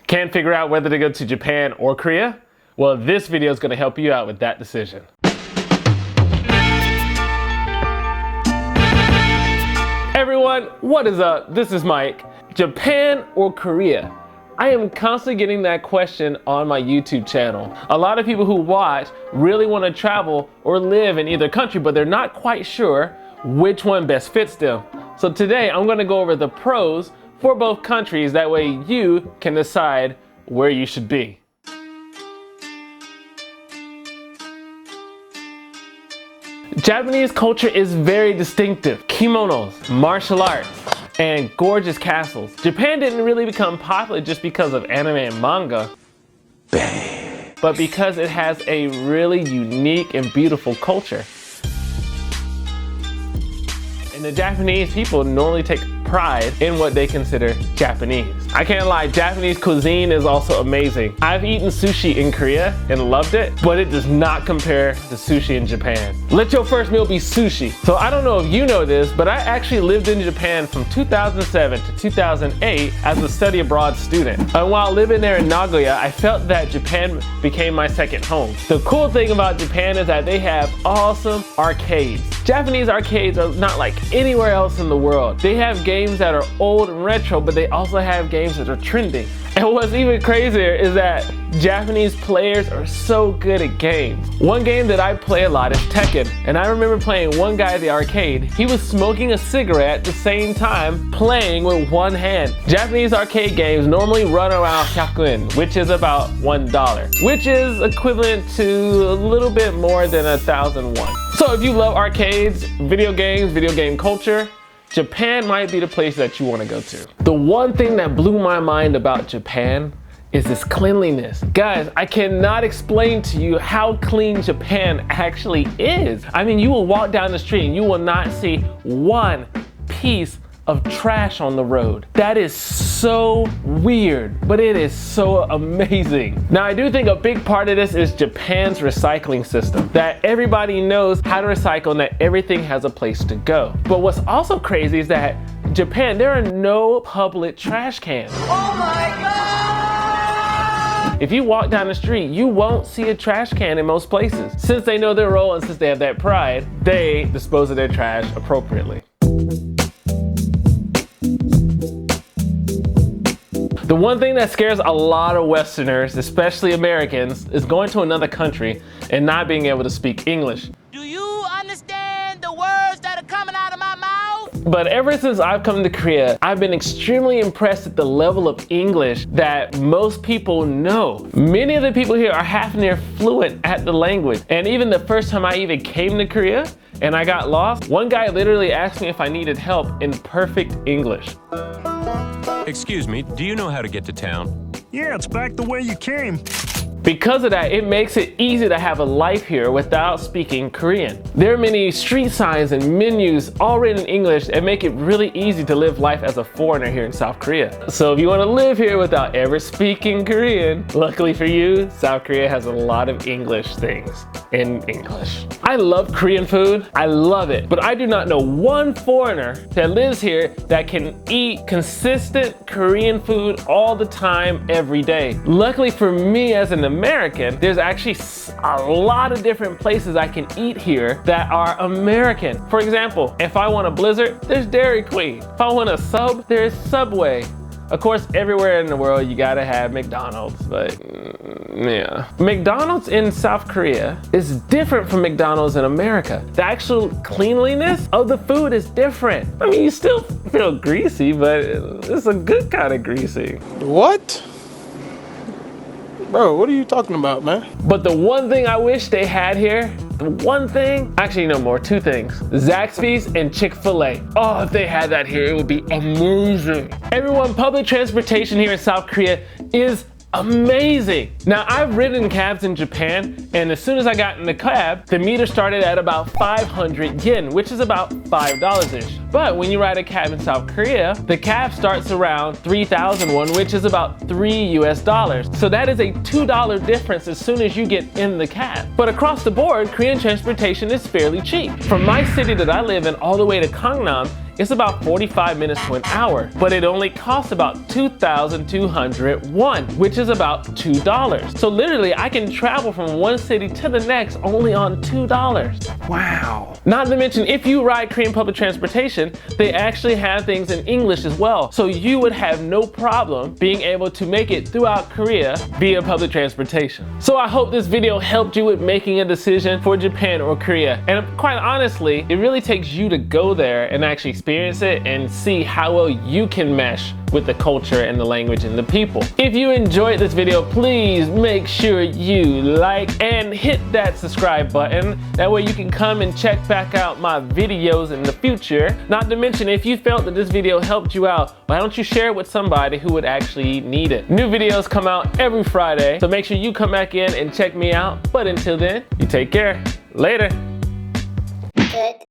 Can't figure out whether to go to Japan or Korea? Well, this video is going to help you out with that decision. Everyone, what is up? This is Mike. Japan or Korea? I am constantly getting that question on my YouTube channel. A lot of people who watch really want to travel or live in either country, but they're not quite sure which one best fits them. So today I'm going to go over the pros for both countries. That way you can decide where you should be. Japanese culture is very distinctive. Kimonos, martial arts, and gorgeous castles. Japan didn't really become popular just because of anime and manga, but because it has a really unique and beautiful culture. And the Japanese people normally take pride in what they consider Japanese. I can't lie, Japanese cuisine is also amazing. I've eaten sushi in Korea and loved it, but it does not compare to sushi in Japan. Let your first meal be sushi. So I don't know if you know this, but I actually lived in Japan from 2007 to 2008 as a study abroad student. And while living there in Nagoya, I felt that Japan became my second home. The cool thing about Japan is that they have awesome arcades. Japanese arcades are not like anywhere else in the world. They have games that are old and retro, but they also have games that are trending. And what's even crazier is that Japanese players are so good at games. One game that I play a lot is Tekken, and I remember playing one guy at the arcade. He was smoking a cigarette at the same time playing with one hand. Japanese arcade games normally run around 100 yen, which is about $1, which is equivalent to a little bit more than 1,000 won. So if you love arcades, video games, video game culture, Japan might be the place that you want to go to. The one thing that blew my mind about Japan is this cleanliness. Guys, I cannot explain to you how clean Japan actually is. I mean, you will walk down the street and you will not see one piece of trash on the road. That is so weird, but it is so amazing. Now, I do think a big part of this is Japan's recycling system, that everybody knows how to recycle and that everything has a place to go. But what's also crazy is that Japan, there are no public trash cans. Oh my God! If you walk down the street, you won't see a trash can in most places. Since they know their role and since they have that pride, they dispose of their trash appropriately. The one thing that scares a lot of Westerners, especially Americans, is going to another country and not being able to speak English. Do you understand the words that are coming out of my mouth? But ever since I've come to Korea, I've been extremely impressed at the level of English that most people know. Many of the people here are half near fluent at the language. And even the first time I even came to Korea and I got lost, one guy literally asked me if I needed help in perfect English. Excuse me, do you know how to get to town? Yeah, it's back the way you came. Because of that, it makes it easy to have a life here without speaking Korean. There are many street signs and menus all written in English that make it really easy to live life as a foreigner here in South Korea. So if you want to live here without ever speaking Korean, luckily for you, South Korea has a lot of English things in English. I love Korean food, I love it, but I do not know one foreigner that lives here that can eat consistent Korean food all the time, every day. Luckily for me as an American, there's actually a lot of different places I can eat here that are American. For example, if I want a Blizzard, there's Dairy Queen. If I want a sub, there's Subway. Of course, everywhere in the world you gotta have McDonald's, but yeah. McDonald's in South Korea is different from McDonald's in America. The actual cleanliness of the food is different. I mean, you still feel greasy, but it's a good kind of greasy. What? Bro, what are you talking about, man? But the one thing I wish they had here, the one thing, actually no more, two things. Zaxby's and Chick-fil-A. Oh, if they had that here, it would be amazing. Everyone, public transportation here in South Korea is amazing. Now, I've ridden cabs in Japan, and as soon as I got in the cab, the meter started at about 500 yen, which is about $5-ish. But when you ride a cab in South Korea, the cab starts around 3,000 won, which is about $3 US. So that is a $2 difference as soon as you get in the cab. But across the board, Korean transportation is fairly cheap. From my city that I live in all the way to Gangnam, it's about 45 minutes to an hour, but it only costs about 2,200 won, which is about $2. So literally, I can travel from one city to the next only on $2. Wow. Not to mention, if you ride Korean public transportation, they actually have things in English as well. So you would have no problem being able to make it throughout Korea via public transportation. So I hope this video helped you with making a decision for Japan or Korea. And quite honestly, it really takes you to go there and actually experience it and see how well you can mesh with the culture and the language and the people. If you enjoyed this video, please make sure you like and hit that subscribe button. That way you can come and check back out my videos in the future. Not to mention, if you felt that this video helped you out, why don't you share it with somebody who would actually need it? New videos come out every Friday, so make sure you come back in and check me out. But until then, you take care. Later. Good.